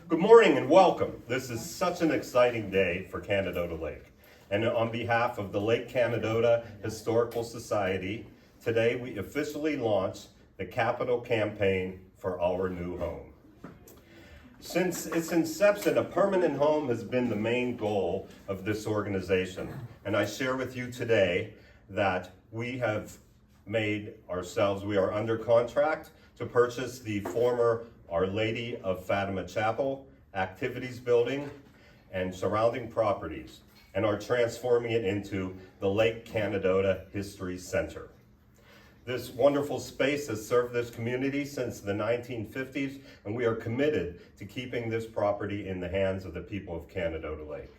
Good morning and welcome. This is such an exciting day for Canadohta Lake. And on behalf of the Lake Canadohta Historical Society, today we officially launch the Capital Campaign for Our New Home. Since its inception, a permanent home has been the main goal of this organization. And I share with you today that we are under contract to purchase the former Our Lady of Fatima Chapel, Activities Building, and surrounding properties, and are transforming it into the Lake Canadohta History Center. This wonderful space has served this community since the 1950s, and we are committed to keeping this property in the hands of the people of Canadohta Lake.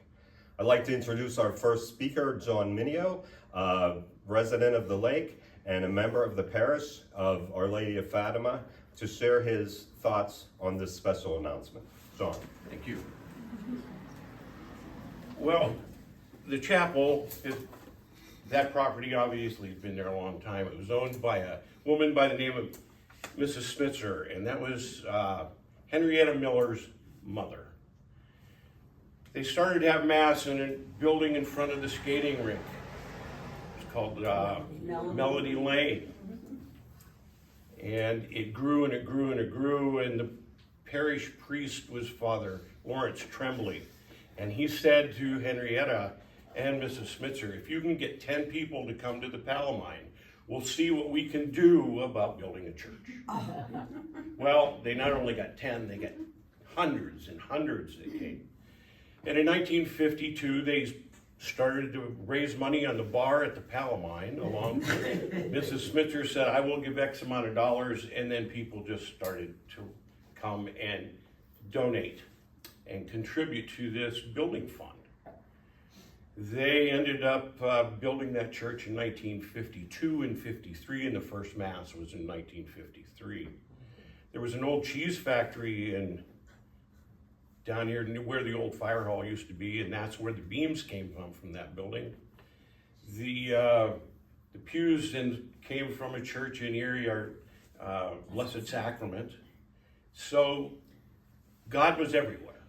I'd like to introduce our first speaker, John Minio, a resident of the lake and a member of the parish of Our Lady of Fatima, to share his thoughts on this special announcement. John. Thank you. Well, the chapel, that property obviously has been there a long time. It was owned by a woman by the name of Mrs. Spitzer, and that was Henrietta Miller's mother. They started to have mass in a building in front of the skating rink. It's called Melody Lane. And it grew and it grew and it grew, and the parish priest was Father Lawrence Tremblay. And he said to Henrietta and Mrs. Spitzer, if you can get 10 people to come to the Palamine, we'll see what we can do about building a church. Well, they not only got 10, they got hundreds and hundreds that came. And in 1952, they started to raise money on the bar at the Palamine. Mrs. Spitzer said, I will give X amount of dollars, and then people just started to come and donate and contribute to this building fund. They ended up building that church in 1952 and 53, and the first mass was in 1953. There was an old cheese factory down here where the old fire hall used to be, and that's where the beams came from that building. The pews came from a church in Erie, our Blessed Sacrament. So God was everywhere,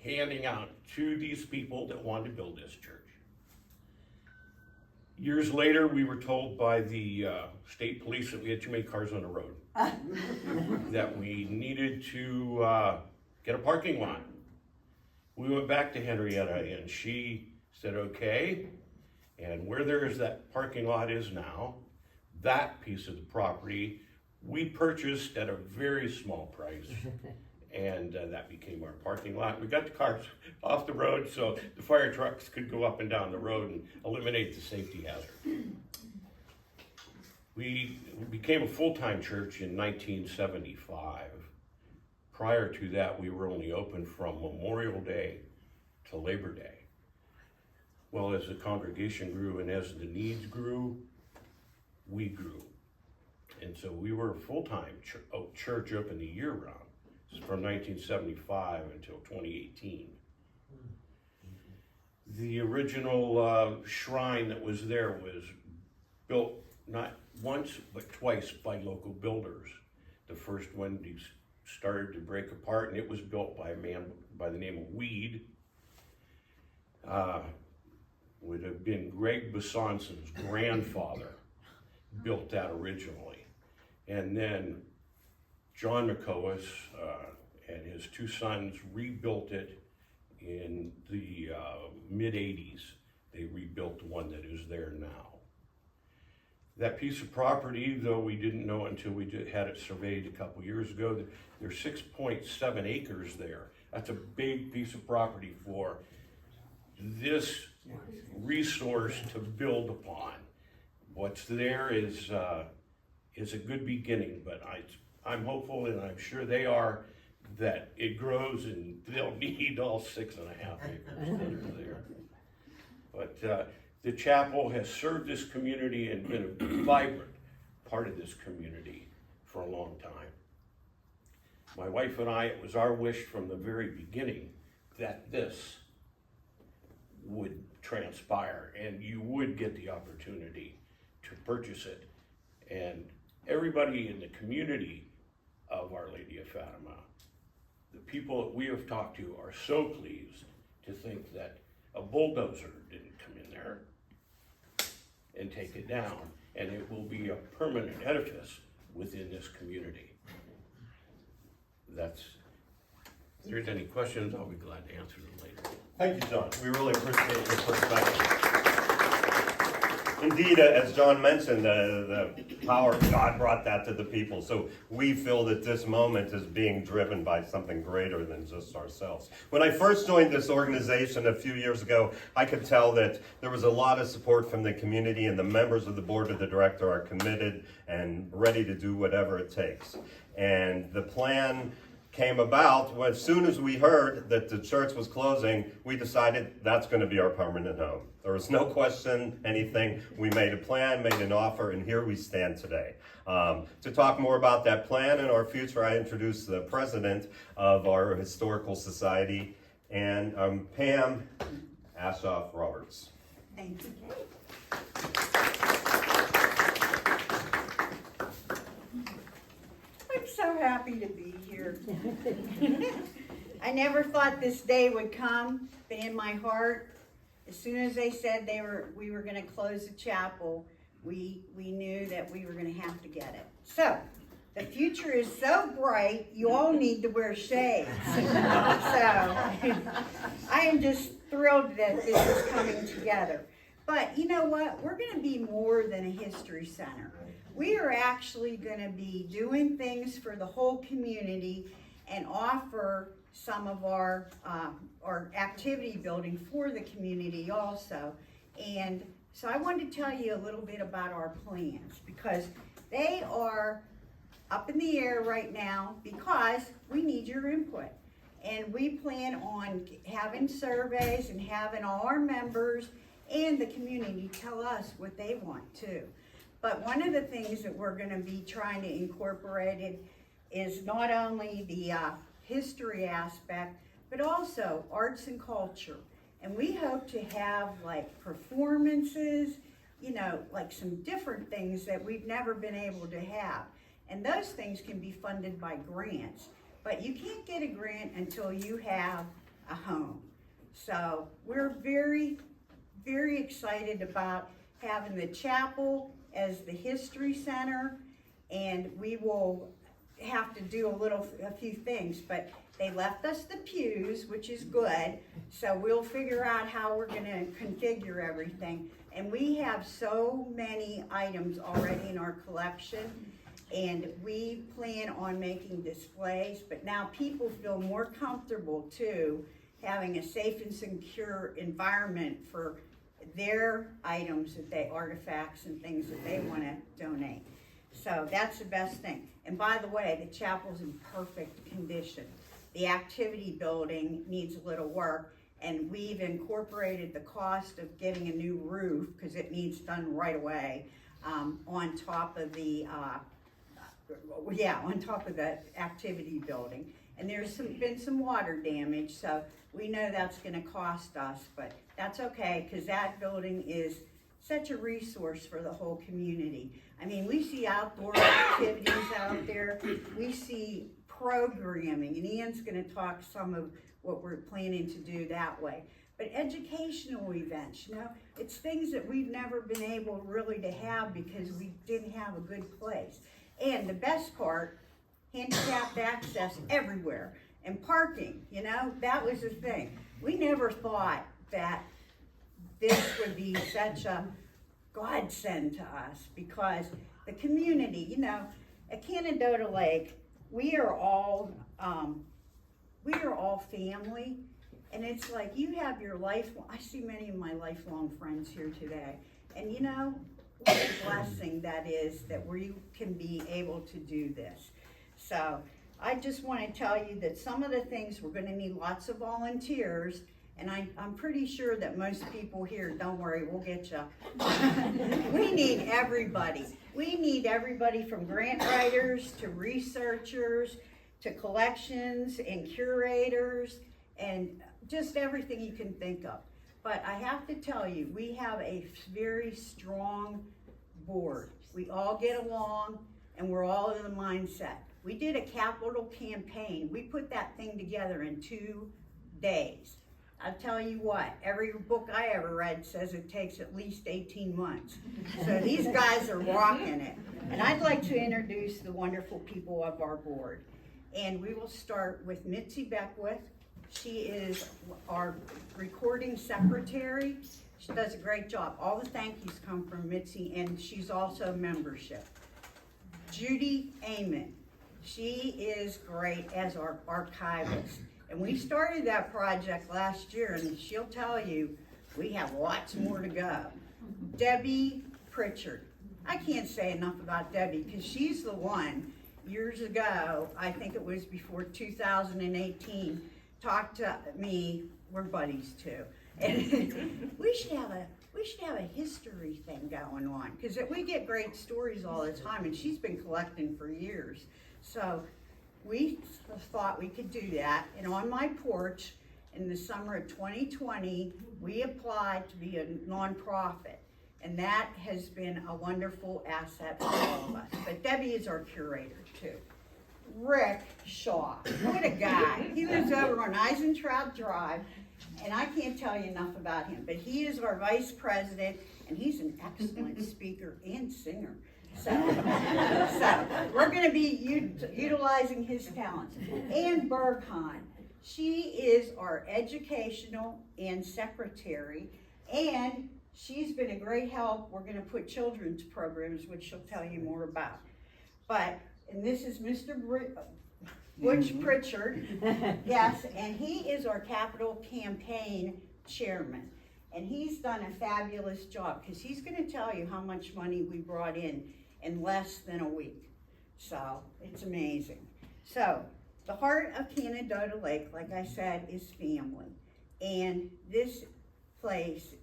handing out to these people that wanted to build this church. Years later, we were told by the state police that we had too many cars on the road, that we needed to get a parking lot. We went back to Henrietta and she said, okay, and where that parking lot is now, that piece of the property, we purchased at a very small price, and that became our parking lot. We got the cars off the road so the fire trucks could go up and down the road and eliminate the safety hazard. We became a full-time church in 1975. Prior to that, we were only open from Memorial Day to Labor Day. Well, as the congregation grew and as the needs grew, we grew. And so we were a full-time church open the year-round from 1975 until 2018. The original shrine that was there was built not once, but twice by local builders. The first one started to break apart, and it was built by a man by the name of Weed. Would have been Greg Besonson's grandfather built that originally. And then John McCoas and his two sons rebuilt it in the mid-80s. They rebuilt the one that is there now. That piece of property, though we didn't know until we had it surveyed a couple years ago, there's 6.7 acres there. That's a big piece of property for this resource to build upon. What's there is a good beginning, but I'm hopeful, and I'm sure they are, that it grows and they'll need all 6.5 acres that are there. But the chapel has served this community and been a vibrant part of this community for a long time. My wife and I, it was our wish from the very beginning that this would transpire and you would get the opportunity to purchase it. And everybody in the community of Our Lady of Fatima the people that we have talked to are so pleased to think that a bulldozer didn't come in there and take it down, and it will be a permanent edifice within this community. If there's any questions, I'll be glad to answer them later. Thank you, John. We really appreciate your perspective. Indeed, as John mentioned, the power of God brought that to the people. So we feel that this moment is being driven by something greater than just ourselves. When I first joined this organization a few years ago, I could tell that there was a lot of support from the community, and the members of the board of the director are committed and ready to do whatever it takes. And the plan came about when, as soon as we heard that the church was closing, we decided that's going to be our permanent home. There was no question, anything. We made a plan, made an offer, and here we stand today. To talk more about that plan and our future, I introduce the president of our historical society, and Pam Ashoff Roberts. Thank you. I'm so happy to be here. I never thought this day would come, but in my heart, as soon as they said we were going to close the chapel, we knew that we were going to have to get it. So, the future is so bright, you all need to wear shades. So, I am just thrilled that this is coming together. But you know what? We're going to be more than a history center. We are actually going to be doing things for the whole community and offer some of our activity building for the community also. And so I wanted to tell you a little bit about our plans, because they are up in the air right now because we need your input. And we plan on having surveys and having all our members and the community tell us what they want too. But one of the things that we're going to be trying to incorporate is not only the history aspect, but also arts and culture. And we hope to have like performances, you know, like some different things that we've never been able to have. And those things can be funded by grants. But you can't get a grant until you have a home. So we're very, very excited about having the chapel as the history center, and we will have to do a few things, but they left us the pews, which is good, so we'll figure out how we're going to configure everything. And we have so many items already in our collection, and we plan on making displays, but now people feel more comfortable too having a safe and secure environment for their items, artifacts and things that they want to donate. So that's the best thing. And by the way, the chapel's in perfect condition. The activity building needs a little work, and we've incorporated the cost of getting a new roof, because it needs done right away, on top of the activity building. And there's been some water damage, so we know that's going to cost us, but that's okay, because that building is such a resource for the whole community. I mean, we see outdoor activities out there, we see programming, and Ian's going to talk some of what we're planning to do that way. But educational events, you know, it's things that we've never been able really to have because we didn't have a good place. And the best part, handicapped access everywhere. And parking, you know, that was the thing. We never thought that this would be such a godsend to us, because the community, you know, at Canadohta Lake, we are all family, and it's like you have your lifelong, I see many of my lifelong friends here today, and you know, what a blessing that is that we can be able to do this. So I just want to tell you that some of the things, we're going to need lots of volunteers, and I'm pretty sure that most people here, don't worry, we'll get you. We need everybody. We need everybody from grant writers to researchers to collections and curators and just everything you can think of. But I have to tell you, we have a very strong board. We all get along. and we're all in the mindset. We did a capital campaign. We put that thing together in 2 days. I'll tell you what, every book I ever read says it takes at least 18 months. So these guys are rocking it. And I'd like to introduce the wonderful people of our board. And we will start with Mitzi Beckwith. She is our recording secretary. She does a great job. All the thank yous come from Mitzi, and she's also membership. Judy Amon. She is great as our archivist. And we started that project last year, and she'll tell you, we have lots more to go. Debbie Pritchard. I can't say enough about Debbie, because she's the one, years ago, I think it was before 2018, talked to me, we're buddies too, and we should have a history thing going on, because we get great stories all the time, and she's been collecting for years. So we thought we could do that, and on my porch in the summer of 2020, we applied to be a nonprofit, and that has been a wonderful asset for all of us. But Debbie is our curator too. Rick Shaw, what a guy. He lives over on Eisentraut Drive, and I can't tell you enough about him, but he is our vice president, and he's an excellent speaker and singer. So we're going to be utilizing his talents. Ann Bergheim, she is our educational and secretary, and she's been a great help. We're going to put children's programs, which she'll tell you more about. And this is Mr. Butch Pritchard, yes, and he is our capital campaign chairman. And he's done a fabulous job, because he's going to tell you how much money we brought in less than a week. So it's amazing. So the heart of Canadohta Lake, like I said, is family. And this place,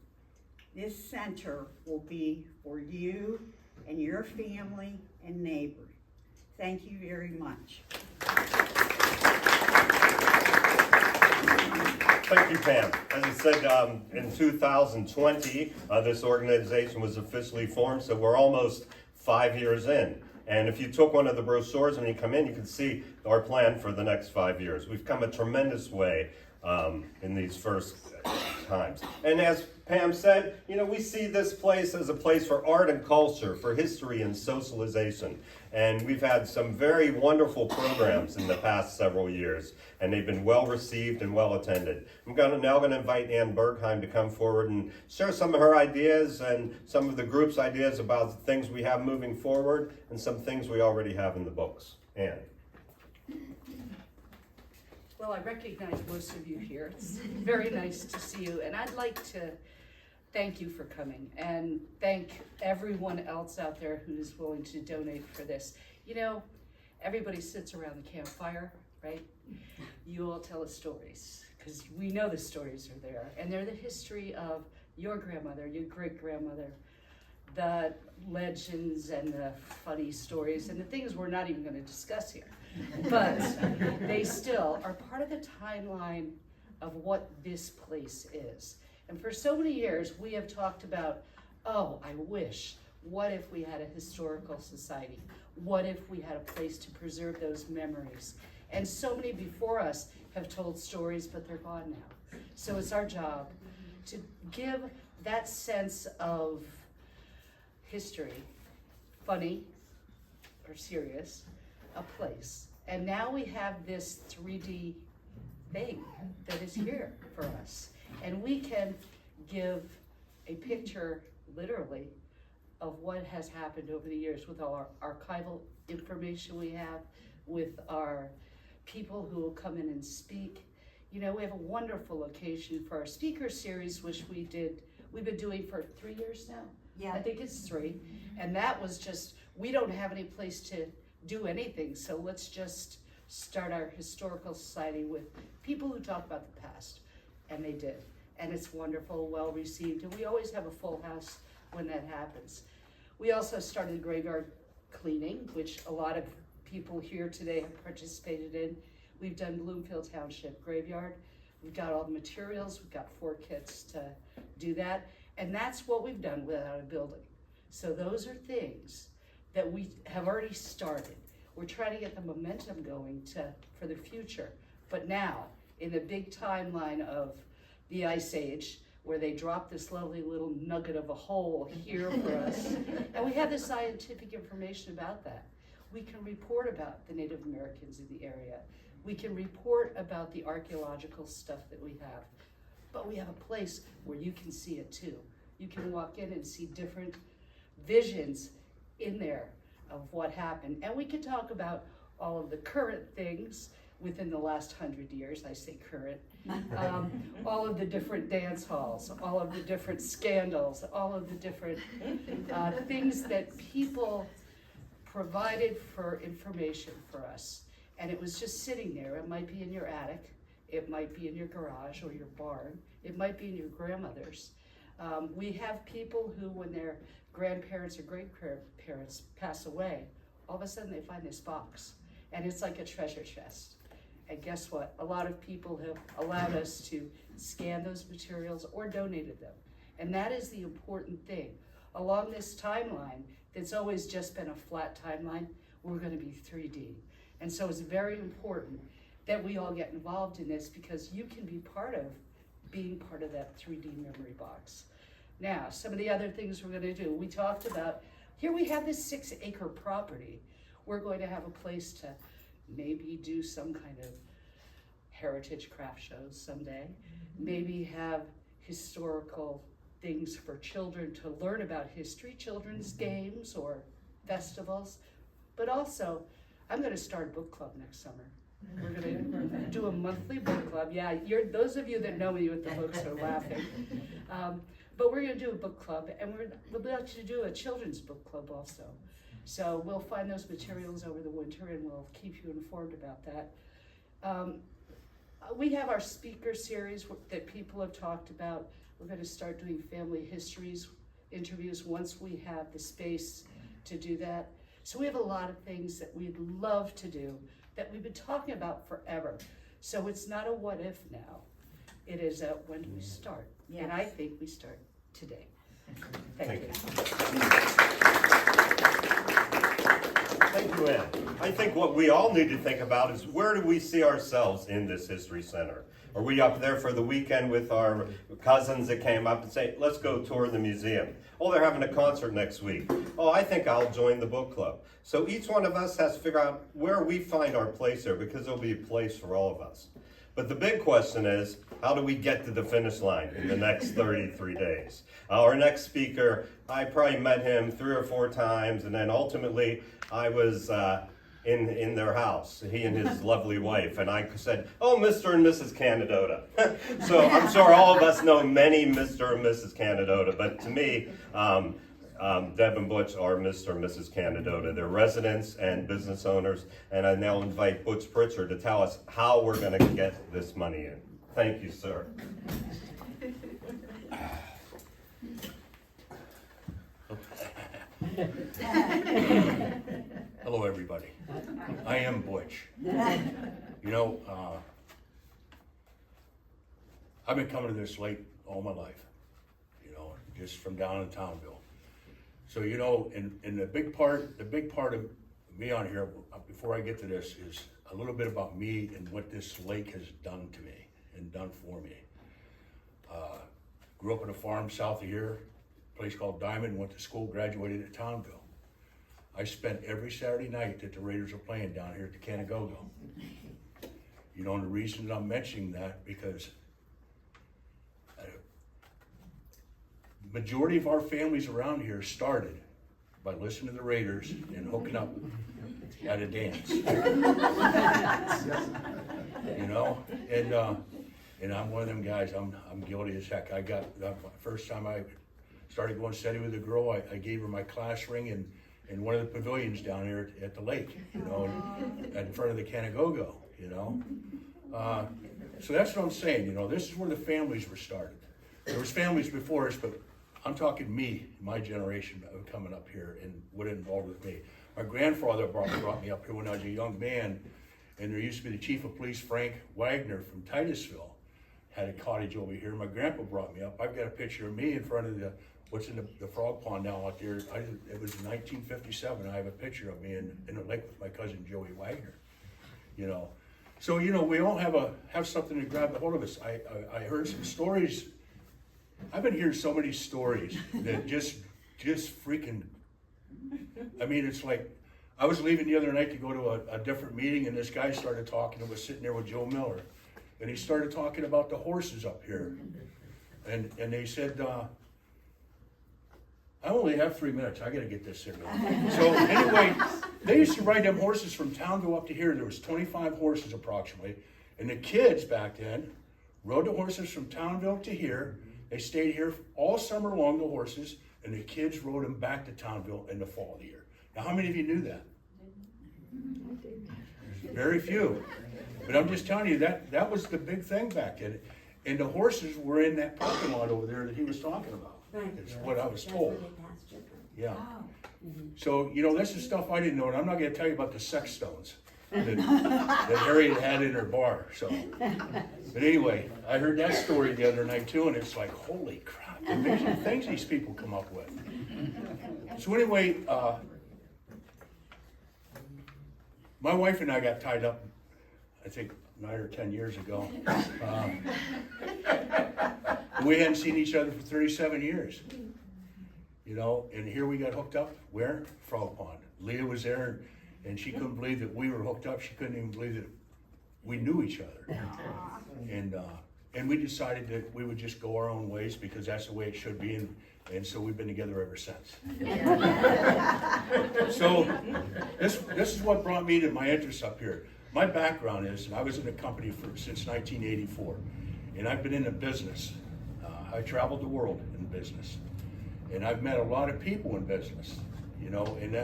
this center will be for you and your family and neighbors. Thank you very much. Thank you, Pam. As I said, in 2020, this organization was officially formed, so we're almost 5 years in. And if you took one of the brochures when you come in, you can see our plan for the next 5 years. We've come a tremendous way in these first times. And as Pam said, we see this place as a place for art and culture, for history and socialization. And we've had some very wonderful programs in the past several years, and they've been well received and well attended. I'm now going to invite Ann Bergheim to come forward and share some of her ideas and some of the group's ideas about the things we have moving forward and some things we already have in the books. Ann. Well, I recognize most of you here. It's very nice to see you, and I'd like to thank you for coming and thank everyone else out there who's willing to donate for this. Everybody sits around the campfire, right? You all tell us stories, because we know the stories are there, and they're the history of your grandmother, your great-grandmother, the legends and the funny stories and the things we're not even going to discuss here. But they still are part of the timeline of what this place is. And for so many years, we have talked about, oh, I wish, what if we had a historical society? What if we had a place to preserve those memories? And so many before us have told stories, but they're gone now. So it's our job to give that sense of history, funny or serious, a place. And now we have this 3D thing that is here for us. And we can give a picture, literally, of what has happened over the years with all our archival information we have, with our people who will come in and speak. We have a wonderful location for our speaker series, which we've been doing for 3 years now. Yeah. I think it's 3. And that was just, we don't have any place to do anything, so let's just start our historical society with people who talk about the past. And they did. And it's wonderful, well received, and we always have a full house when that happens. We also started graveyard cleaning, which a lot of people here today have participated in. We've done Bloomfield Township graveyard. We've got all the materials. We've got 4 kits to do that. And that's what we've done without a building. So those are things that we have already started. We're trying to get the momentum going for the future. But now, in the big timeline of the Ice Age, where they dropped this lovely little nugget of a hole here for us, and we have the scientific information about that. We can report about the Native Americans in the area. We can report about the archaeological stuff that we have. But we have a place where you can see it too. You can walk in and see different visions in there of what happened. And we can talk about all of the current things within the last 100 years, I say current, all of the different dance halls, all of the different scandals, all of the different things that people provided for information for us. And it was just sitting there. It might be in your attic, it might be in your garage or your barn, it might be in your grandmother's. We have people who, when their grandparents or great-grandparents pass away, all of a sudden they find this box, and it's like a treasure chest. And guess what? A lot of people have allowed us to scan those materials or donated them. And that is the important thing. Along this timeline, that's always just been a flat timeline, we're gonna be 3D. And so it's very important that we all get involved in this, because you can be being part of that 3D memory box. Now, some of the other things we're gonna do, we talked about, here we have this 6-acre property. We're going to have a place to maybe do some kind of heritage craft shows someday, maybe have historical things for children to learn about history, children's games or festivals, but also I'm gonna start a book club next summer. We're gonna do a monthly book club. Yeah, those of you that know me with the books are laughing. But we're gonna do a book club, and we'd like to do a children's book club also. So we'll find those materials over the winter, and we'll keep you informed about that. We have our speaker series that people have talked about. We're gonna start doing family histories, interviews, once we have the space to do that. So we have a lot of things that we'd love to do that we've been talking about forever. So it's not a what if now, it is a when do we start? Yes. And I think we start today. Thank you. Thank you, Ann. I think what we all need to think about is, where do we see ourselves in this history center? Are we up there for the weekend with our cousins that came up and say, let's go tour the museum? Oh, they're having a concert next week. Oh, I think I'll join the book club. So each one of us has to figure out where we find our place there, because there'll be a place for all of us. But the big question is, how do we get to the finish line in the next 33 days? Our next speaker, I probably met him 3 or 4 times, and then ultimately I was in their house, he and his lovely wife, and I said, oh, Mr. and Mrs. Canadohta. So I'm sure all of us know many Mr. and Mrs. Canadohta, but to me, Deb and Butch are Mr. and Mrs. Canadohta. They're residents and business owners, and I now invite Butch Pritchard to tell us how we're going to get this money in. Thank you, sir. Hello, everybody. I am Butch. You know, I've been coming to this lake all my life, you know, just from down in Townville. So, you know, in the big part of me on here, before I get to this, is a little bit about me and what this lake has done to me and done for me. Grew up on a farm south of here, a place called Diamond, went to school, graduated at Townville. I spent every Saturday night that the Raiders were playing down here at the Canadohta. You know, and the reason I'm mentioning that, because the majority of our families around here started by listening to the Raiders and hooking up at a dance. You know, and I'm one of them guys. I'm guilty as heck. I got the first time I started going steady with a girl, I gave her my class ring in one of the pavilions down here at the lake, you know, in front of the Canadohta, you know. So that's what I'm saying, you know, this is where the families were started. There was families before us, but I'm talking me, my generation coming up here and what it involved with me. My grandfather brought me up here when I was a young man, and there used to be the chief of police, Frank Wagner from Titusville, had a cottage over here. My grandpa brought me up. I've got a picture of me in front of the what's in the frog pond now out there. It was in 1957. I have a picture of me in the lake with my cousin Joey Wagner. You know, so you know we all have something to grab the hold of us. I heard some stories. I've been hearing so many stories that just freaking. I mean, it's like I was leaving the other night to go to a different meeting, and this guy started talking and was sitting there with Joe Miller, and he started talking about the horses up here, and they said. I only have 3 minutes. I got to get this in. So anyway, they used to ride them horses from Townville up to here. There was 25 horses approximately. And the kids back then rode the horses from Townville to here. They stayed here all summer long, the horses, and the kids rode them back to Townville in the fall of the year. Now, how many of you knew that? Very few. But I'm just telling you, that was the big thing back then. And the horses were in that parking lot over there that he was talking about. It's what I was told. Yeah. So, you know, this is stuff I didn't know, and I'm not going to tell you about the sex stones that Harriet had in her bar. So, but anyway, I heard that story the other night too, and it's like, holy crap, the amazing things these people come up with. So anyway, my wife and I got tied up, I think 9 or 10 years ago. We hadn't seen each other for 37 years, you know, and here we got hooked up. Where? Frog Pond. Leah was there, and she couldn't believe that we were hooked up. She couldn't even believe that we knew each other. And we decided that we would just go our own ways because that's the way it should be, and so we've been together ever since. So this is what brought me to my interest up here. My background is, I was in the company since 1984, and I've been in the business. I traveled the world in business, and I've met a lot of people in business, you know, and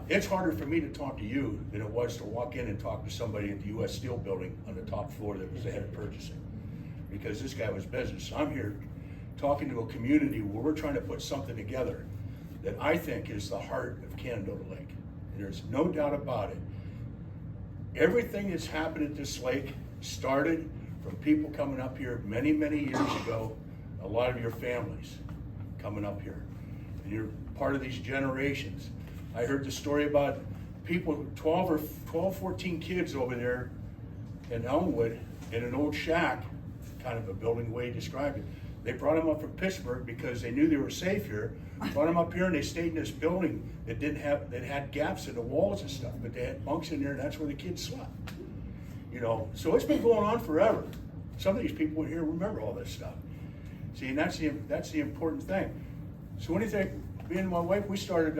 it's harder for me to talk to you than it was to walk in and talk to somebody at the U.S. Steel building on the top floor that was the head of purchasing, because this guy was business. I'm here talking to a community where we're trying to put something together that I think is the heart of Canadohta Lake, and there's no doubt about it. Everything that's happened at this lake started from people coming up here many, many years ago, a lot of your families coming up here, and you're part of these generations. I heard the story about people, 14 kids over there in Elmwood in an old shack, kind of a building the way he described it. They brought them up from Pittsburgh because they knew they were safe here, brought them up here, and they stayed in this building that had gaps in the walls and stuff, but they had bunks in there, and that's where the kids slept. You know, so it's been going on forever. Some of these people in here remember all this stuff. See, and that's the important thing. So what do you think? Me and my wife, we started,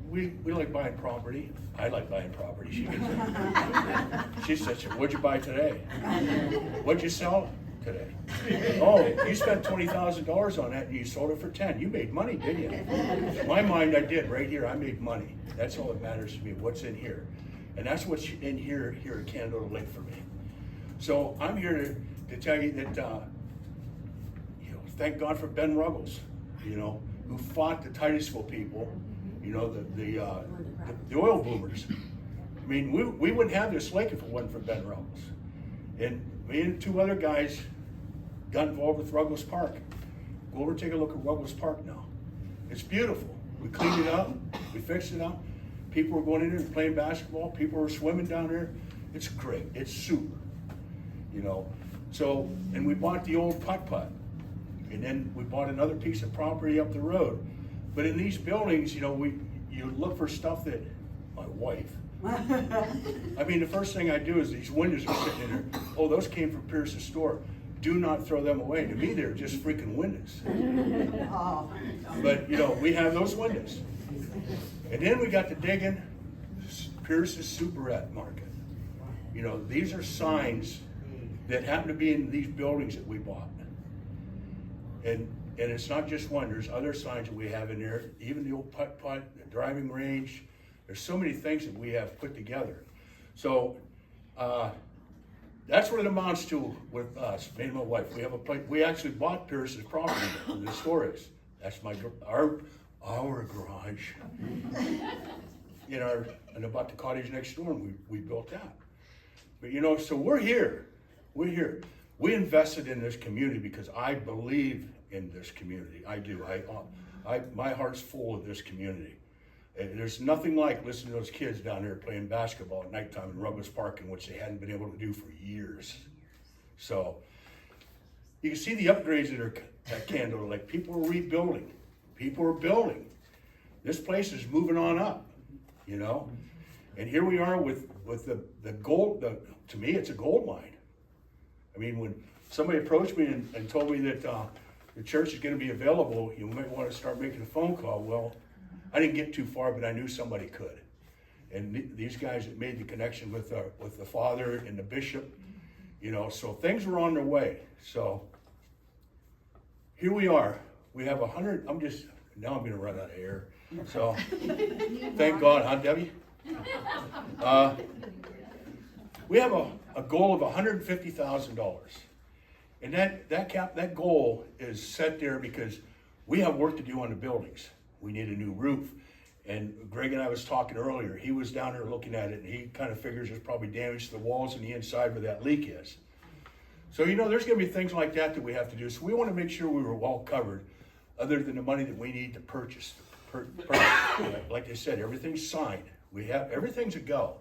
we like buying property. I like buying property. She said, what'd you buy today? What'd you sell today? Oh, you spent $20,000 on that and you sold it for 10. You made money, didn't you? In my mind, I did. Right here, I made money. That's all that matters to me, what's in here. And that's what's in here at Canadohta Lake for me. So I'm here to tell you that, you know, thank God for Ben Ruggles, you know, who fought the Titusville people, you know, the oil boomers. I mean, we wouldn't have this lake if it wasn't for Ben Ruggles. And me and 2 other guys got involved with Ruggles Park. Go over and take a look at Ruggles Park now. It's beautiful. We cleaned it up, we fixed it up. People were going in there and playing basketball. People were swimming down there. It's great. It's super, you know. So, and we bought the old putt-putt. And then we bought another piece of property up the road. But in these buildings, you know, you look for stuff that, my wife, I mean, the first thing I do is these windows are sitting in there. Oh, those came from Pierce's store. Do not throw them away. To me, they're just freaking windows. But, you know, we have those windows. And then we got to digging Pierce's Superette Market. You know, these are signs that happen to be in these buildings that we bought. And it's not just one, there's other signs that we have in there, even the old putt-putt, the driving range. There's so many things that we have put together. So that's what it amounts to with us, me and my wife. We have a place, we actually bought Pierce's property for the storage. That's our garage. And about the cottage next door, and we built that. But you know, so we're here. We invested in this community because I believe in this community. I do. My heart's full of this community. And there's nothing like listening to those kids down there playing basketball at nighttime in Ruggles Park, in which they hadn't been able to do for years. So you can see the upgrades that are at Canadohta Lake. People are rebuilding. People are building. This place is moving on up, you know? And here we are with the gold, to me, it's a gold mine. I mean, when somebody approached me and told me that the church is gonna be available, you might wanna start making a phone call. Well, I didn't get too far, but I knew somebody could. And these guys that made the connection with the father and the bishop, you know, so things were on their way. So here we are. We have 100, now I'm gonna run out of air. So thank God, huh, Debbie? We have a goal of $150,000. And that goal is set there because we have work to do on the buildings. We need a new roof. And Greg and I was talking earlier, he was down there looking at it, and he kind of figures there's probably damage to the walls and the inside where that leak is. So, you know, there's gonna be things like that we have to do. So we wanna make sure we were well covered, other than the money that we need to purchase. Like I said, everything's signed. Everything's a go.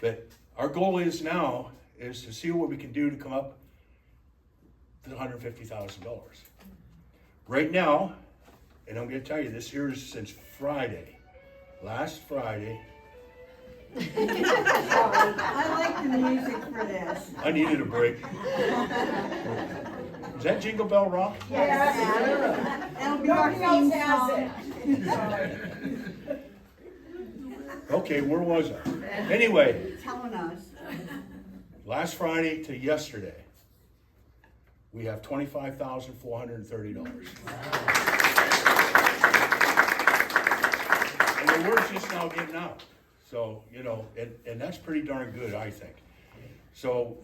But our goal is now is to see what we can do to come up to $150,000. Right now, and I'm gonna tell you, this here is since Friday, last Friday. I like the music for this. I needed a break. Is that Jingle Bell Rock? Yes. That'll be our theme song. Okay, where was I? Anyway, Telling us. last Friday to yesterday, we have $25,430. And the word's just now getting out. So, you know, and that's pretty darn good, I think. So,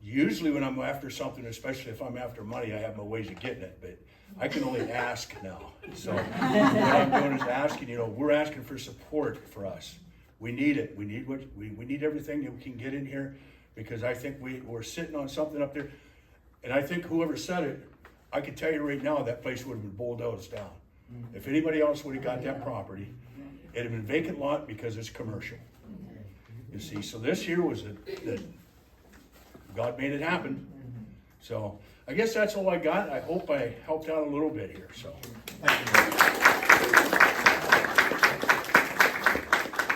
usually when I'm after something, especially if I'm after money, I have my ways of getting it, but I can only ask now. So what I'm doing is asking, you know, we're asking for support for us. We need it. We need we need everything that we can get in here, because I think we're sitting on something up there. And I think whoever said it, I can tell you right now, that place would have been bulldozed down. If anybody else would have got that property, it'd have been vacant lot because it's commercial. You see, so this here was God made it happen. So I guess that's all I got. I hope I helped out a little bit here, so.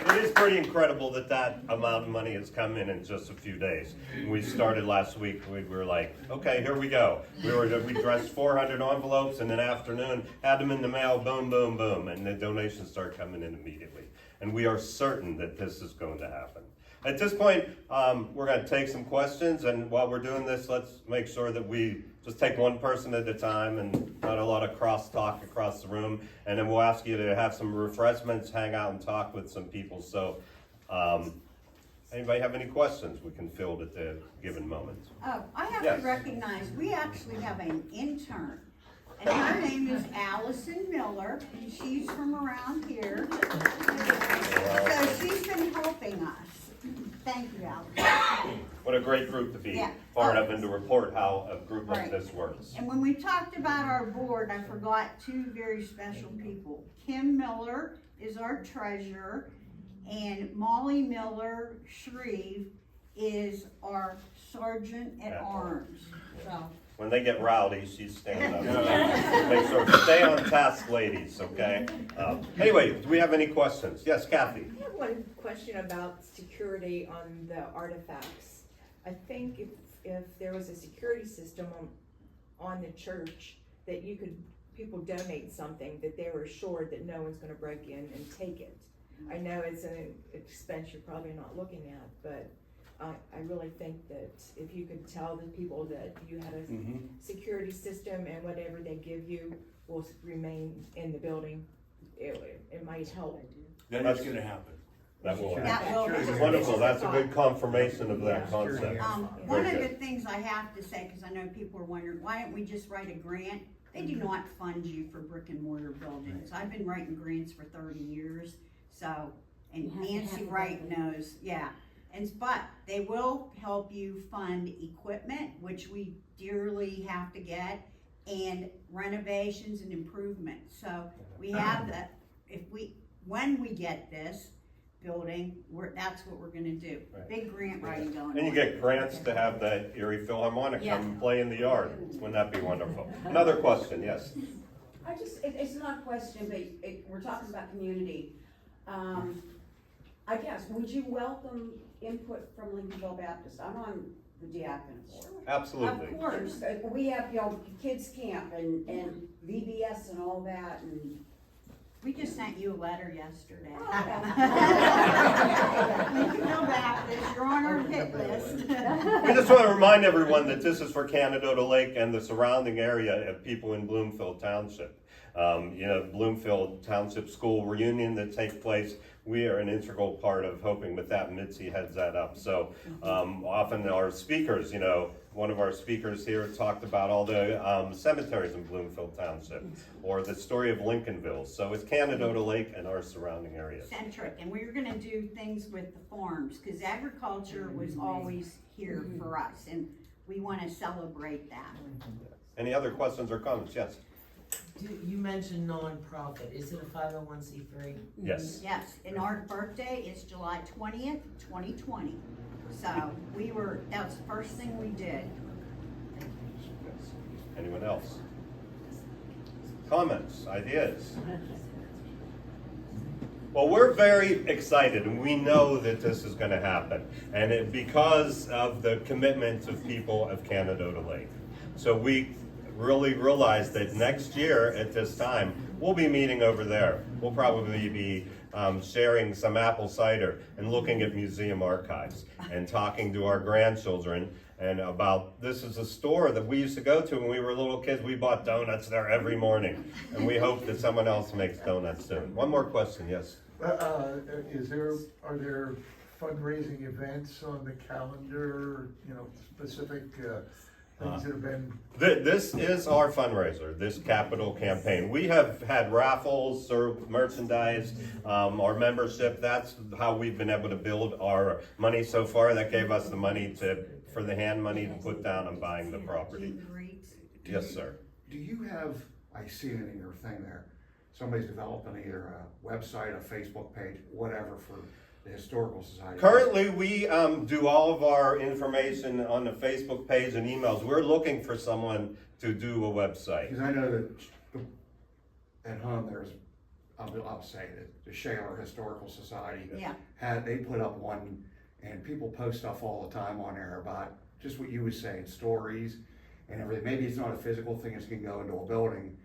It is pretty incredible that amount of money has come in just a few days. When we started last week, we were like, okay, here we go. We dressed 400 envelopes in an afternoon, had them in the mail, boom, boom, boom, and the donations start coming in immediately. And we are certain that this is going to happen. At this point, we're going to take some questions, and while we're doing this, let's make sure that we just take one person at a time and not a lot of crosstalk across the room, and then we'll ask you to have some refreshments, hang out and talk with some people. So anybody have any questions we can field at the given moment? Oh, I have Yes. to recognize, we actually have an intern. And her name is Allison Miller, and she's from around here. So she's been helping us. Thank you, Allison. What a great group to be Yeah. part of and to report how a group like Right. this works. And when we talked about our board, I forgot two very special people. Kim Miller is our treasurer, and Molly Miller Shreve is our sergeant at arms. So, When they get rowdy, she's standing up. Make sure, stay on task, ladies, okay? Anyway, do we have any questions? Yes, Kathy? I have one question about security on the artifacts. I think if there was a security system on the church that people donate something, that they were assured that no one's gonna break in and take it. I know it's an expense you're probably not looking at, but I really think that if you could tell the people that you had a security system and whatever they give you will remain in the building, it might help. That is gonna happen. That will that happen. will. Wonderful, that's a good confirmation of that concept. One Very of the good. things I have to say, because I know people are wondering, why don't we just write a grant? They do not fund you for brick and mortar buildings. I've been writing grants for 30 years, so, and Nancy Wright knows, yeah. But they will help you fund equipment, which we dearly have to get, and renovations and improvements. So we have that, when we get this building, that's what we're gonna do. Right. Big grant writing going on. And you get grants to have the Erie Philharmonic come and play in the yard. Wouldn't that be wonderful? Another question, yes? It's not a question, but we're talking about community. I guess, would you welcome input from Lincolnville Baptist? I'm on the diaconate board. Absolutely. Of course, we have, kids camp and VBS and all that, and We just sent you a letter yesterday. Oh. Lincolnville Baptist, you're on our hit list. We just want to remind everyone that this is for Canadohta Lake and the surrounding area of people in Bloomfield Township. Bloomfield Township School reunion that takes place, we are an integral part of hoping with that. Mitzi heads that up. So often our speakers, one of our speakers here talked about all the cemeteries in Bloomfield Township or the story of Lincolnville. So it's Canadohta Lake and our surrounding areas. Centric, and we're gonna do things with the farms, because agriculture was always here for us, and we wanna celebrate that. Any other questions or comments? Yes. You mentioned nonprofit. Is it a 501c3? Yes. Yes, and our birthday is July 20th, 2020. So that was the first thing we did. Yes. Anyone else? Comments, ideas? Well, we're very excited, and we know that this is going to happen, and because of the commitment of people of Canadohta Lake. So we really realize that next year at this time, we'll be meeting over there. We'll probably be sharing some apple cider and looking at museum archives and talking to our grandchildren and about, this is a store that we used to go to when we were little kids. We bought donuts there every morning, and we hope that someone else makes donuts soon. One more question, yes? Are there fundraising events on the calendar, specific things that have been? This is our fundraiser, this capital campaign. We have had raffles or merchandise, our membership. That's how we've been able to build our money so far. That gave us the money for the hand money to put down on buying the property. Yes, sir. Do you have, I see it in your thing there, somebody's developing either a website, a Facebook page, whatever for the Historical Society? Currently, we do all of our information on the Facebook page and emails. We're looking for someone to do a website. Because I know that at home there's, I'll say it, the Shaler Historical Society. Yeah. They put up one, and people post stuff all the time on there about just what you was saying, stories and everything. Maybe it's not a physical thing, it's gonna go into a building,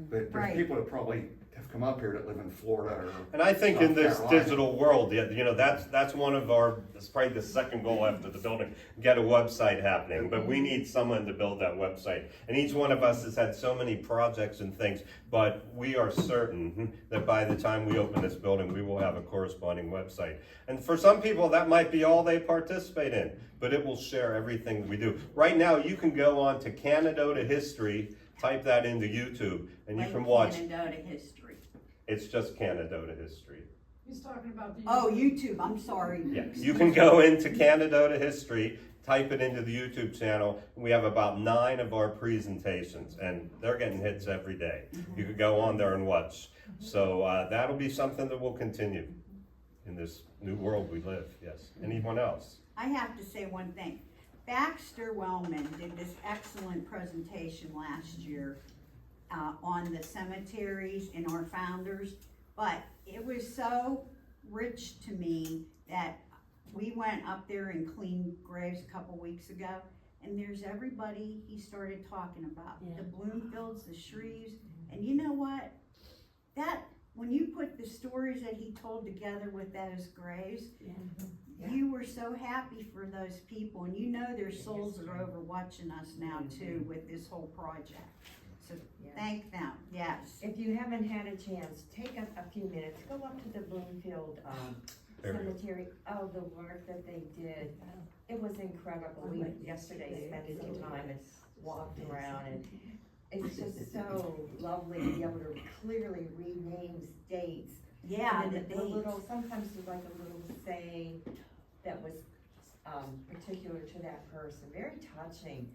but there's people that probably have come up here that live in Florida or And I think in South this Carolina. digital world, that's one of our, that's probably the second goal after the building, get a website happening. But we need someone to build that website. And each one of us has had so many projects and things, but we are certain that by the time we open this building, we will have a corresponding website. And for some people, that might be all they participate in, but it will share everything we do. Right now, you can go on to Canadohta History, type that into YouTube, and you can watch. Canadohta History. It's just Canadohta History. He's talking about the. Oh, YouTube, I'm sorry. Yes, you can go into Canadohta History, type it into the YouTube channel. We have about 9 of our presentations, and they're getting hits every day. You could go on there and watch. So that'll be something that will continue in this new world we live, yes. Anyone else? I have to say one thing. Baxter Wellman did this excellent presentation last year on the cemeteries and our founders, but it was so rich to me that we went up there and cleaned graves a couple weeks ago, and there's everybody he started talking about. The Bloomfields, the Shreves, and you know what? When you put the stories that he told together with those graves, you were so happy for those people, and you know their souls are over watching us now too with this whole project. So thank them, yes. If you haven't had a chance, take a few minutes, go up to the Bloomfield Cemetery. Oh, the work that they did, it was incredible. We yesterday spent some time and walked around, and it's just so lovely to be able to clearly read names, dates. Yeah, And the then the dates. little, sometimes there's like a little saying that was particular to that person, very touching.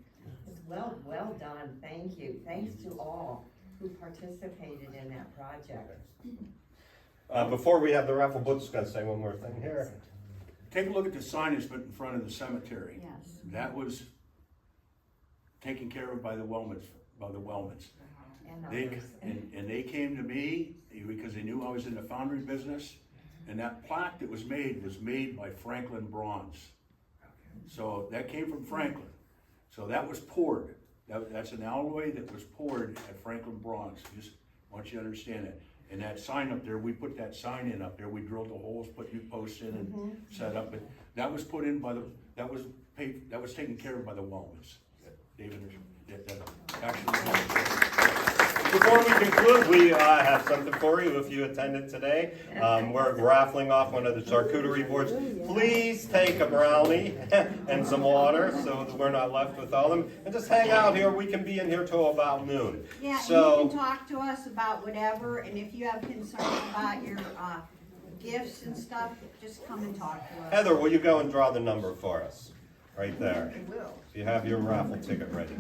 It's well done, thank you. Thanks to all who participated in that project. Before we have the raffle, Butch gonna say one more thing here. Take a look at the sign that's put in front of the cemetery. Yes. That was taken care of by the Wellmans, And They, others. and they came to me because they knew I was in the foundry business, and that plaque that was made by Franklin Bronze. So that came from Franklin. So that was poured. That's an alloy that was poured at Franklin Bronze. Just want you to understand that. And that sign up there, we put that sign in up there. We drilled the holes, put new posts in, and set up. But that was put in by that was taken care of by the Wellmans. David, that actually. Before we conclude, we have something for you if you attended today. We're raffling off one of the charcuterie boards. Please take a brownie and some water so that we're not left with all of them. And just hang out here. We can be in here till about noon. Yeah, So, and you can talk to us about whatever, and if you have concerns about your gifts and stuff, just come and talk to us. Heather, will you go and draw the number for us? Right there. I will. You have your raffle ticket ready.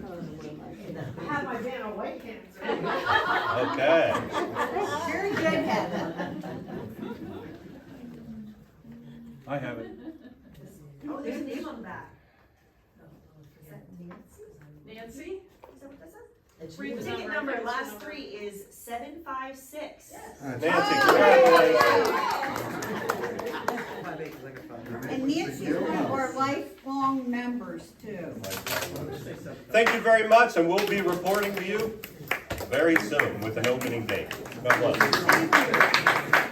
I have my van away cancer. Okay. Very good, Heather. I have it. Oh, there's a name on the back. Nancy? Is that what that says? It's Read you. the Ticket number, number, read the last number. 3 is 756. Nancy, congratulations. And Nancy's one of our lifelong members too. Thank you very much, and we'll be reporting to you very soon with an opening date. God bless. Thank you.